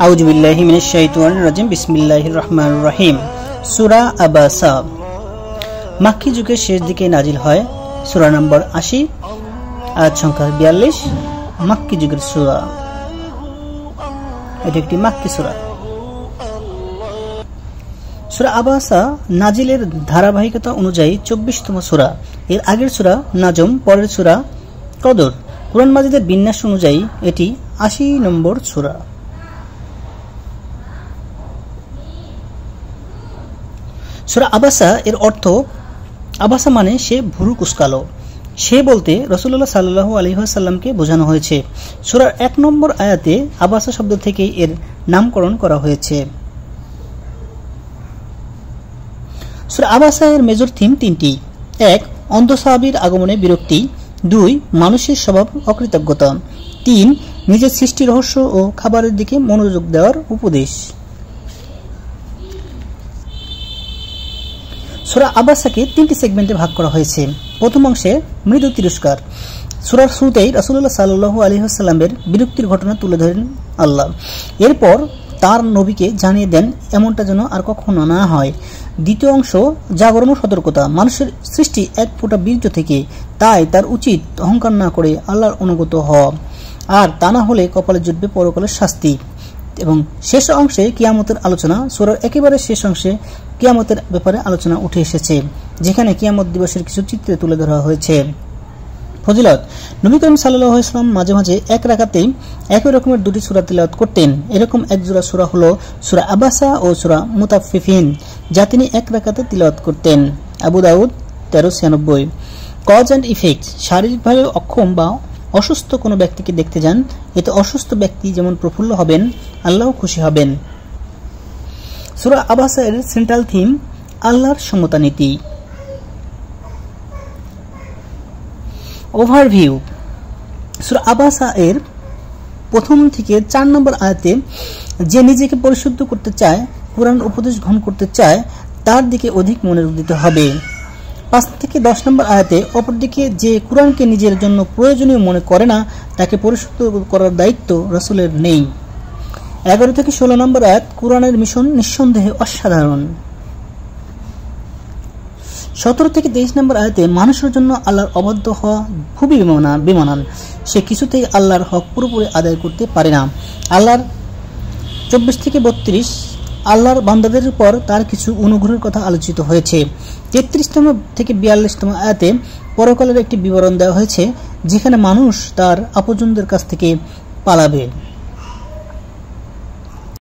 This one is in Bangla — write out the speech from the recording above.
আউযু বিল্লাহি মিনাশ শাইতানির রাজিম। বিসমিল্লাহির রহমানির রহিম। সূরা আবাসা মাক্কি যুগের শেষ দিকে নাজিল হয়। সূরা নম্বর 80, আয়াত সংখ্যা 42। মাক্কি যুগের সূরা, এটি একটি মাক্কি সূরা। সূরা আবাসা নাজিলের ধারাবাহিকতা অনুযায়ী 24তম সূরা। এর আগের সূরা নাজম, পরের সূরা কদর। কুরআন মাজিদের বিন্যাস অনুযায়ী এটি 80 নম্বর সূরা। সূরা আবাসা এর অর্থ, আবাসা মানে সে ভুরু কুঁচকালো। সে বলতে রাসূলুল্লাহ সাল্লাল্লাহু আলাইহি ওয়াসাল্লামকে বোঝানো হয়েছে। সূরার 1 নম্বর আয়াতে আবাসা শব্দ থেকে এর নামকরণ করা হয়েছে। সূরা আবাসা এর মেজর থিম 3টি। 1. অন্ধ সাহাবীর আগমনে বিরক্তি। 2. মানুষের স্বভাব অকৃতজ্ঞতা। 3. নিজের সৃষ্টি রহস্য ও খাবারের দিকে মনোযোগ দেওয়ার উপদেশ। সূরা আবাসাকে 3টি সেগমেন্টে ভাগ করা হয়েছে। প্রথম অংশে মৃদু তিরস্কার। সূরার শুরুতেই রাসূলুল্লাহ সাল্লাল্লাহু আলাইহি ওয়াসাল্লামের বিরক্তির ঘটনা তুলে ধরেন আল্লাহ। এরপর তার নবীকে জানিয়ে দেন এমনটা যেন আর কখনো না হয়। দ্বিতীয় অংশ জাগরণ ও সতর্কতা। মানুষের সৃষ্টি এক ফোঁটা বীর্য থেকে, তাই তার উচিত অহংকার না করে আল্লাহর অনুগত হওয়া, আর তা না হলে কপালে জুটবে পরকালের শাস্তি। এবং শেষ অংশে কিয়ামতের আলোচনা। সূরার একেবারে শেষ অংশে কিয়ামতের ব্যাপারে আলোচনা উঠে এসেছে, যেখানে কিয়ামত দিবসের কিছু চিত্রে তুলে ধরা হয়েছে। ফজিলত: নবী করিম সাল্লাল্লাহু আলাইহি ওয়াসাল্লাম মাঝে মাঝে এক রাকাতেই একই রকমের দুটি সূরা তিলাওয়াত করতেন। এরকম এক জোড়া সূরা হলো সূরা আবাসা ও সূরা মুতাফফিফিন, যা তিনি এক রাকাতে তিলাওয়াত করতেন। আবু দাউদ 1396। কজ অ্যান্ড ইফেক্ট: শারীরিকভাবে অক্ষম বা অসুস্থ কোনো ব্যক্তিকে দেখতে যান, এতে অসুস্থ ব্যক্তি যেমন প্রফুল্ল হবেন, আল্লাহও খুশি হবেন। সূরা আবাসা এর সেন্ট্রাল থিম আল্লাহর সমতা নীতি। ওভারভিউ: সূরা আবাসা এর প্রথম থেকে 4 নম্বর আয়াতে যে নিজেকে পরিশুদ্ধ করতে চায়, কুরআন উপদেশ গ্রহণ করতে চায়, তার দিকে অধিক মনোযোগ দিতে হবে। 5 থেকে 10 নম্বর আয়াতে অপরদিকে যে কুরআনকে নিজের জন্য প্রয়োজনীয় মনে করে না, তাকে পরিশুদ্ধ করার দায়িত্ব রাসূলের নেই। 11 থেকে 16 নম্বর আয়াত কুরআনের মিশন নিঃসন্দেহে অসাধারণ। 17 থেকে 23 নম্বর আয়াতে মানুষের জন্য আল্লাহর অবাধ্য হওয়া খুবই বেমানান। সে কিছুতেই আল্লাহর হক পুরোপুরি আদায় করতে পারে না। আল্লাহর 24 থেকে 32 আল্লাহর বান্দাদের উপর তার কিছু অনুগ্রহের কথা আলোচিত হয়েছে। 33তম থেকে 42তম আয়াতে পরকালের একটি বিবরণ দেওয়া হয়েছে, যেখানে মানুষ তার আপনজনদের কাছ থেকে পালাবে।